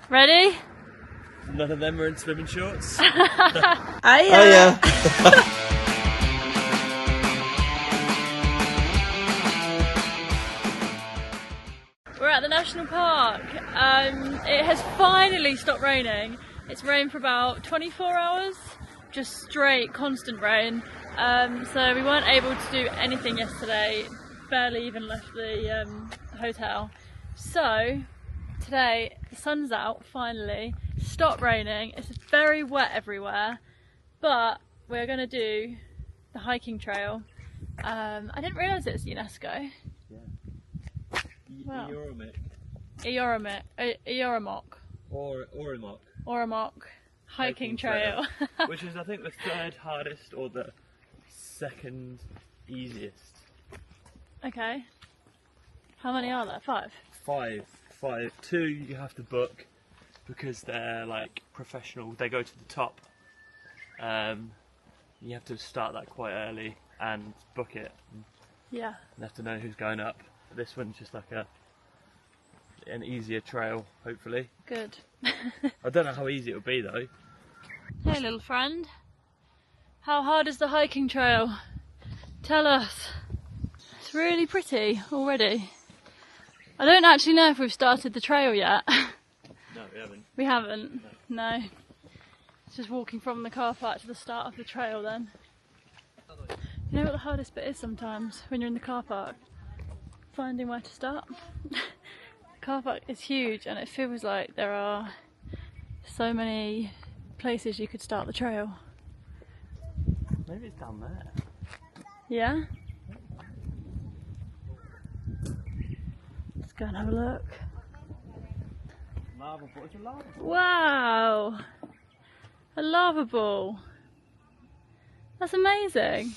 Ready? None of them are in swimming shorts. Hiya. We're at the national park. It has finally stopped raining. It's rained for about 24 hours, just straight constant rain. So we weren't able to do anything yesterday, barely even left the hotel. So today the sun's out finally, stopped raining, it's very wet everywhere, but we're going to do the hiking trail. I didn't realise it's UNESCO. Yeah. Wow. Eorimok hiking trail. Which is I think the third hardest or the second easiest. Okay. How many are there? Five? Five. Two you have to book because they're like professional. They go to the top. You have to start that quite early and book it. Yeah. You have to know who's going up. This one's just like an easier trail, hopefully. Good. I don't know how easy it'll be though. Hey little friend. How hard is the hiking trail? Tell us. It's really pretty already. I don't actually know if we've started the trail yet. No, we haven't. We haven't? No. It's just walking from the car park to the start of the trail then. You know what the hardest bit is sometimes when you're in the car park? Finding where to start. The car park is huge and it feels like there are so many places you could start the trail. Maybe it's down there. Yeah? Let's go and have a look. Lava ball. It's a lava ball. Wow! A lava ball. That's amazing.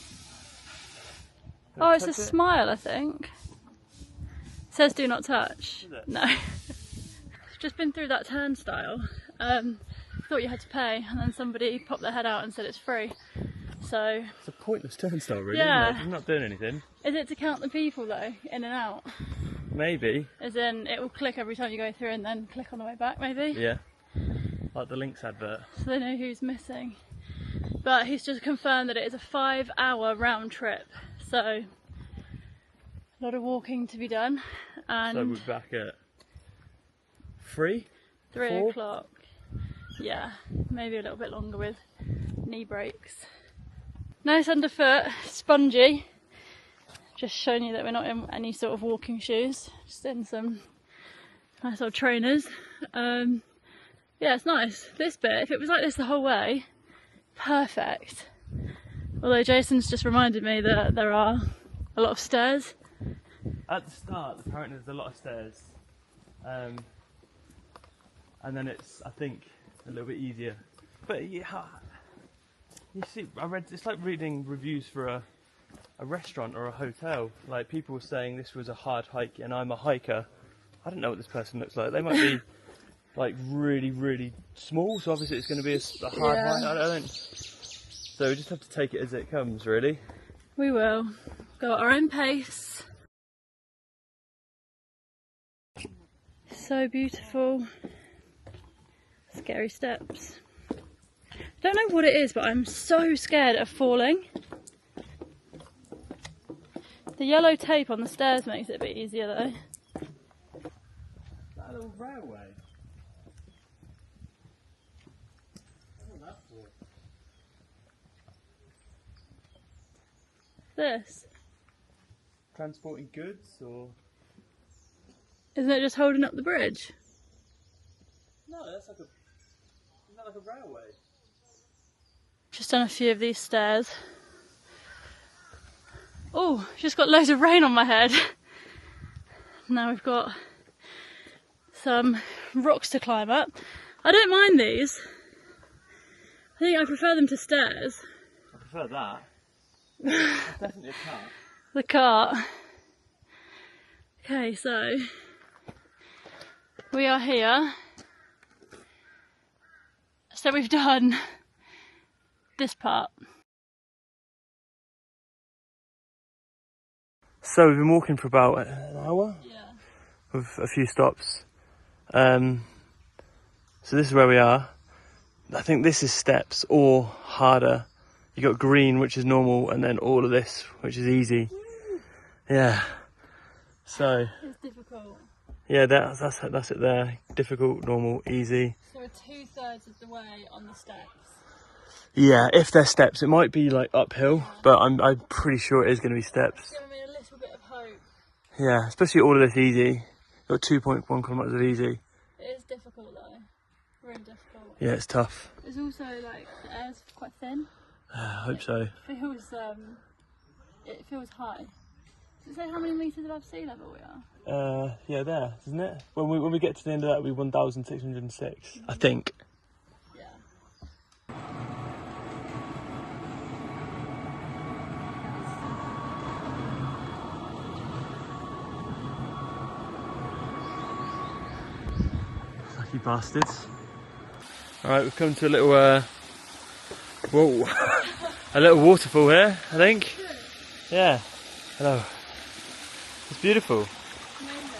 Oh, it's a smile, I think. It says do not touch. Is it? No. Just been through that turnstile. Thought you had to pay, and then somebody popped their head out and said it's free. So it's a pointless turnstile, really. Yeah. Isn't it? It's not doing anything. Is it to count the people though, in and out? Maybe. As in, it will click every time you go through and then click on the way back, maybe? Yeah. Like the Lynx advert. So they know who's missing. But he's just confirmed that it is a 5-hour round trip. So, a lot of walking to be done. And So we're back at 3 o'clock. Yeah, maybe a little bit longer with knee breaks. Nice underfoot, spongy. Just showing you that we're not in any sort of walking shoes, just in some nice old trainers. Yeah, it's nice. This bit, if it was like this the whole way, perfect. Although Jason's just reminded me that there are a lot of stairs. At the start, apparently there's a lot of stairs. And then it's, I think, a little bit easier. But yeah, you see, it's like reading reviews for a restaurant or a hotel. Like people were saying this was a hard hike and I'm a hiker. I don't know what this person looks like. They might be like really, really small, so obviously it's going to be a hard hike. I don't. So we just have to take it as it comes, really. We will go at our own pace. So beautiful. Scary steps. I don't know what it is, but I'm so scared of falling. The yellow tape on the stairs makes it a bit easier though. That little railway. What's that for? This. Transporting goods, or? Isn't it just holding up the bridge? No, that's like isn't that like a railway? Just done a few of these stairs. Oh, just got loads of rain on my head. Now we've got some rocks to climb up. I don't mind these. I think I prefer them to stairs. I prefer that. It's definitely a cart. The cart. Okay, so we are here. So we've done this part. So we've been walking for about an hour. Yeah. With a few stops. So this is where we are. I think this is steps or harder. You got green, which is normal, and then all of this, which is easy. Yeah. So. It's difficult. Yeah, that's it there. Difficult, normal, easy. So we're 2/3 of the way on the steps. Yeah, if they're steps, it might be like uphill, but I'm pretty sure it is going to be steps. It's giving me a little bit of hope. Yeah, especially all of this easy. Got 2.1 kilometres of easy. It is difficult though. Really difficult. Yeah, it's tough. It's also like the air's quite thin. I hope so. It feels high. Does it say how many metres above sea level we are? Yeah, there, isn't it? When we get to the end of that, it'll be 1,606, I think. Yeah. Lucky bastards. Alright, we've come to a little, whoa, a little waterfall here, I think. Yeah, hello. It's beautiful. Amazing.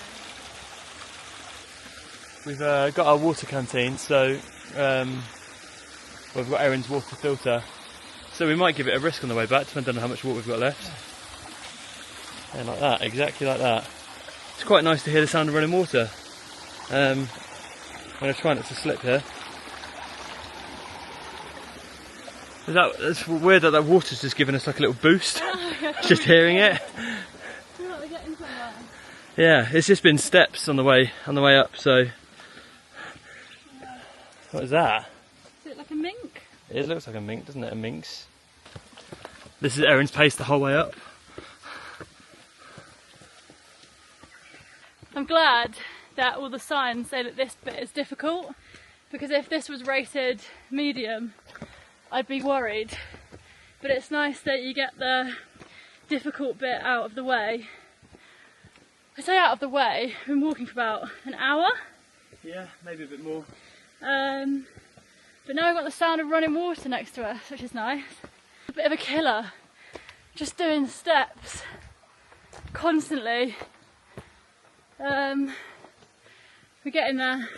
We've got our water canteen, so we've got Erin's water filter. So we might give it a risk on the way back, depending on how much water we've got left. Yeah, like that, exactly like that. It's quite nice to hear the sound of running water. I'm going to try not to slip here. It's weird that water's just giving us like a little boost, just hearing it. I feel like we're getting somewhere. Yeah, it's just been steps on the way up, so. What is that? Is it like a mink? It looks like a mink, doesn't it? A minx. This is Erin's pace the whole way up. I'm glad that all the signs say that this bit is difficult, because if this was rated medium, I'd be worried. But it's nice that you get the difficult bit out of the way. I say out of the way, we've been walking for about an hour. Yeah, maybe a bit more. But now we've got the sound of running water next to us, which is nice. A bit of a killer, just doing steps constantly. We're getting there.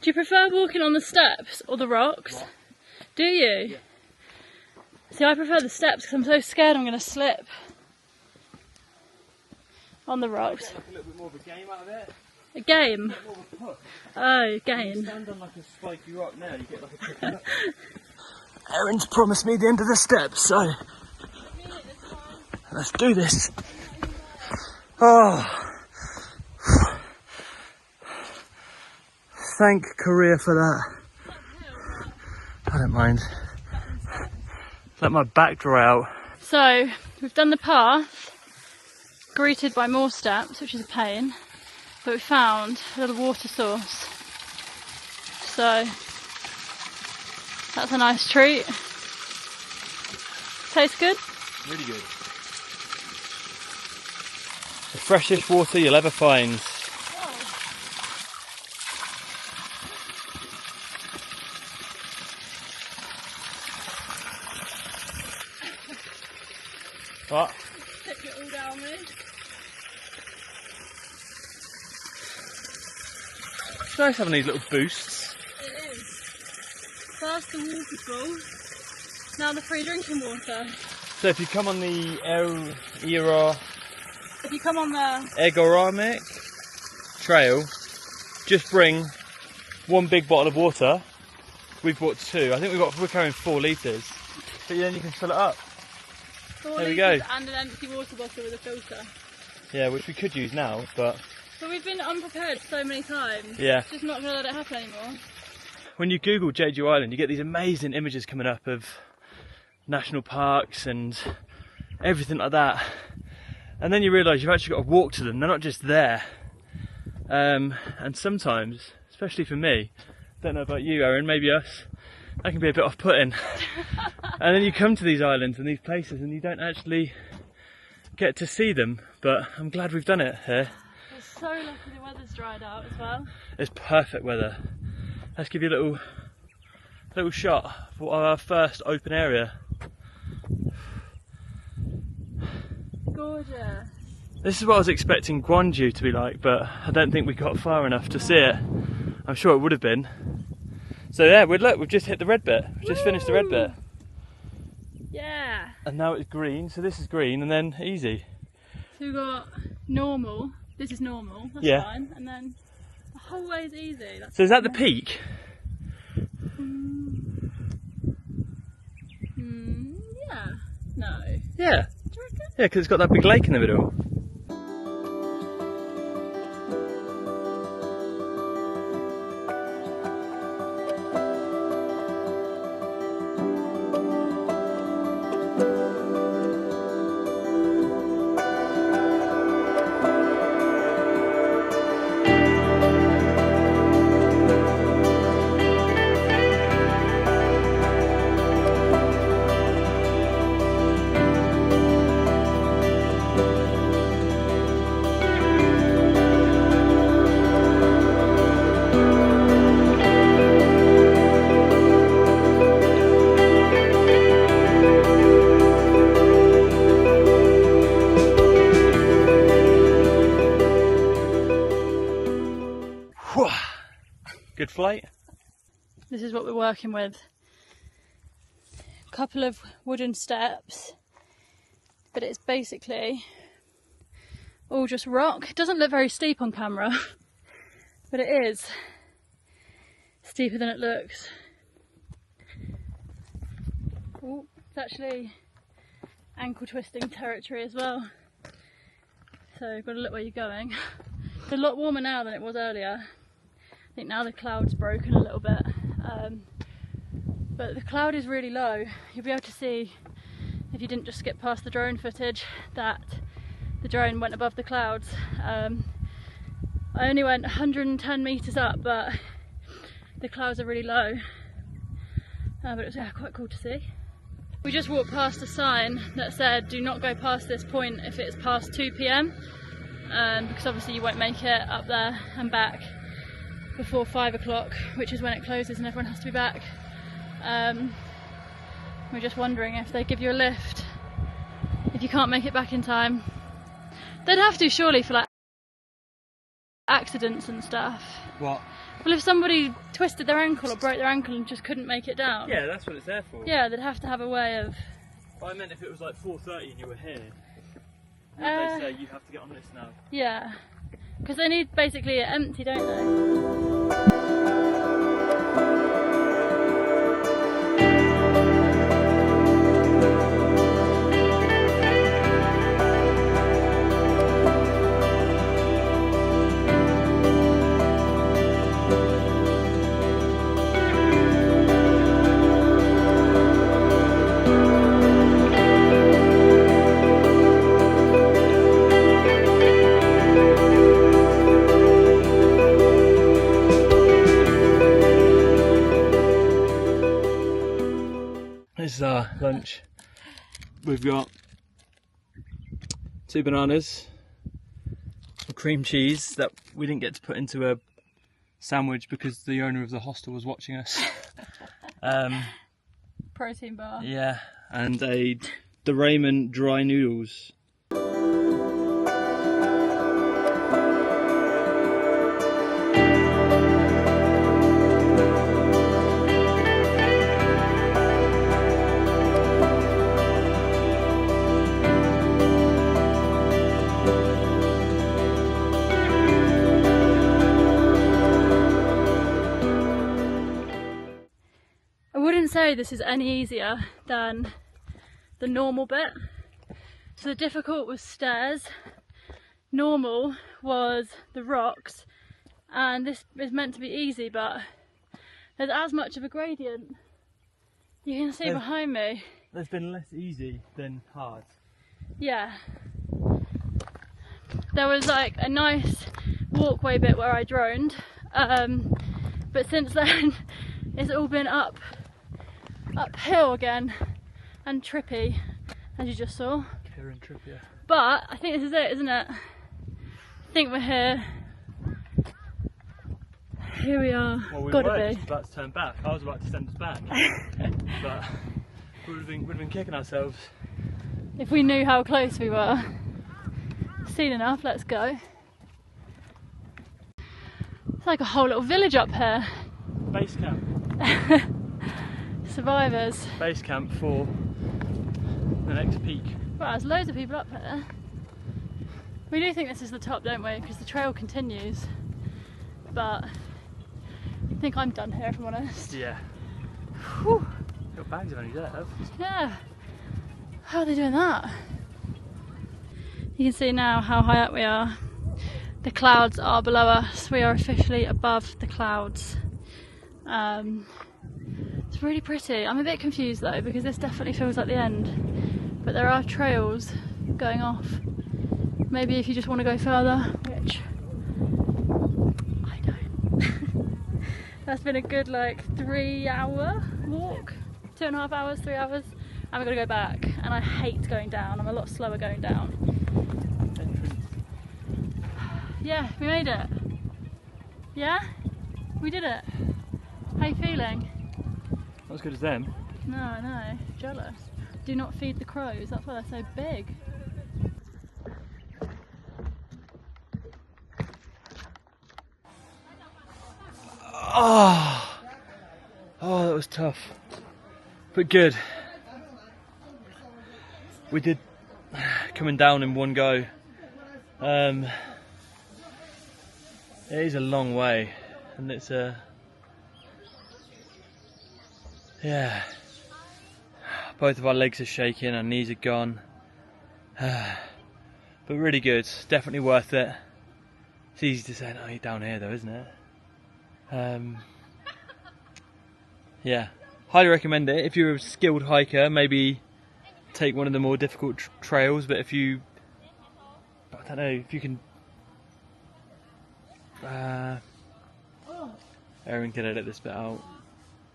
Do you prefer walking on the steps or the rocks? What? Do you? Yeah. See, I prefer the steps because I'm so scared I'm going to slip on the rocks. Get like a little bit more of a game out of it. A game? More of a push. Oh, game. You stand on like a spiky rock now, you get like a kick. Erin's promised me the end of the steps, so let's do this. Oh. Thank Korea for that. I don't mind. Let my back dry out. So, we've done the path, greeted by more steps, which is a pain, but we found a little water source. So, that's a nice treat. Tastes good? Really good. The freshest water you'll ever find. What? Stick it all down me. It's nice having these little boosts. It is. First the waterfall, now the free drinking water. So if you come on the If you come on the Eorimok Trail, just bring one big bottle of water. We've bought two. I think we're carrying 4 litres. But then you can fill it up. 4 There we litres go. and an empty water bottle with a filter. Yeah, which we could use now, but But we've been unprepared so many times. yeah. It's just not going to let it happen anymore. When you Google Jeju Island, you get these amazing images coming up of national parks and everything like that. And then you realise you've actually got to walk to them. They're not just there. And sometimes, especially for me, don't know about you, Erin, maybe us, that can be a bit off-putting. And then you come to these islands and these places and you don't actually get to see them. But I'm glad we've done it here. We're so lucky the weather's dried out as well. It's perfect weather. Let's give you a little shot for our first open area. Gorgeous. This is what I was expecting Gwangju to be like, but I don't think we got far enough to see it. I'm sure it would have been. So yeah, we've just hit the red bit. We've just finished the red bit. Yeah. And now it's green, so this is green and then easy. So we've got normal. This is normal, that's fine. And then the whole way is easy. That's so is that the peak? Yeah. No. Yeah. Do you reckon? Yeah, because it's got that big lake in the middle. Good flight. This is what we're working with. A couple of wooden steps, but it's basically all just rock. It doesn't look very steep on camera, but it is steeper than it looks. Ooh, it's actually ankle twisting territory as well. So you've got to look where you're going. It's a lot warmer now than it was earlier. I think now the cloud's broken a little bit, but the cloud is really low. You'll be able to see, if you didn't just skip past the drone footage, that the drone went above the clouds. I only went 110 metres up, but the clouds are really low, but it was quite cool to see. We just walked past a sign that said do not go past this point if it's past 2 PM, because obviously you won't make it up there and back before 5 o'clock, which is when it closes and everyone has to be back. We're just wondering if they give you a lift if you can't make it back in time. They'd have to surely for like accidents and stuff. What? Well, if somebody twisted their ankle or broke their ankle and just couldn't make it down. Yeah, that's what it's there for. Yeah, they'd have to have a way of... But I meant if it was like 4:30 and you were here, would they say you have to get on this now? Yeah, because they need basically it empty, don't they? This is our lunch. We've got 2 bananas, some cream cheese that we didn't get to put into a sandwich because the owner of the hostel was watching us. Protein bar. Yeah, and the Raymond dry noodles. I wouldn't say this is any easier than the normal bit. So the difficult was stairs, normal was the rocks, and this is meant to be easy, but there's as much of a gradient. You can see behind me. There's been less easy than hard. Yeah. There was like a nice walkway bit where I droned, but since then it's all been uphill again and trippy, as you just saw. Kieran Trippier. But I think this is it, isn't it? I think we're here. Here we are. Well, we Gotta were be. just about to turn back. I was about to send us back, but we would have been kicking ourselves. If we knew how close we were. Seen enough, let's go. It's like a whole little village up here. Base camp. Survivors. Base camp for the next peak. Wow, there's loads of people up here. We do think this is the top, don't we? Because the trail continues. But I think I'm done here, if I'm honest. Yeah. Whew. Your bags have only there. Yeah. How are they doing that? You can see now how high up we are. The clouds are below us. We are officially above the clouds. It's really pretty. I'm a bit confused though because this definitely feels like the end. But there are trails going off. Maybe if you just want to go further, which I don't. That's been a good like 3-hour walk. 2.5 hours, 3 hours. And we're going to go back. And I hate going down. I'm a lot slower going down. Yeah, we made it. Yeah? We did it. How you feeling? Not as good as them. No, I know. Jealous. Do not feed the crows. That's why they're so big. Oh, that was tough. But good. We did coming down in one go. It is a long way, and it's yeah. Both of our legs are shaking, our knees are gone. But really good, definitely worth it. It's easy to say, no, you're down here though, isn't it? Yeah, highly recommend it. If you're a skilled hiker, maybe take one of the more difficult trails, but if you, I don't know, if you can, Erin can edit this bit out.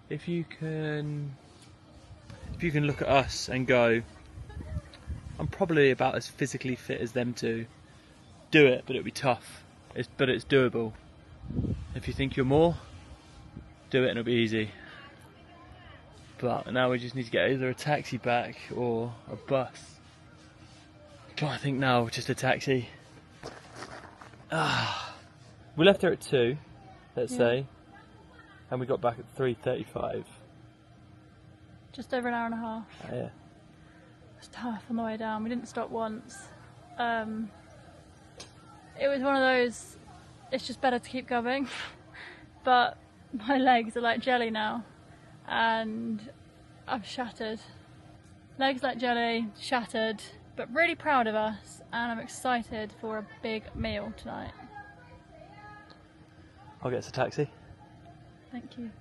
If you can look at us and go, I'm probably about as physically fit as them two, do it, but it'll be tough. But it's doable. If you think you're more, do it and it'll be easy. But now we just need to get either a taxi back or a bus. I think now just a taxi. We left there at 2, let's say, and we got back at 3:35. Just over an hour and a half. Yeah. It was tough on the way down. We didn't stop once. It was one of those, it's just better to keep going. But my legs are like jelly now. And I'm shattered. Legs like jelly, shattered, but really proud of us, and I'm excited for a big meal tonight. I'll get us a taxi. Thank you.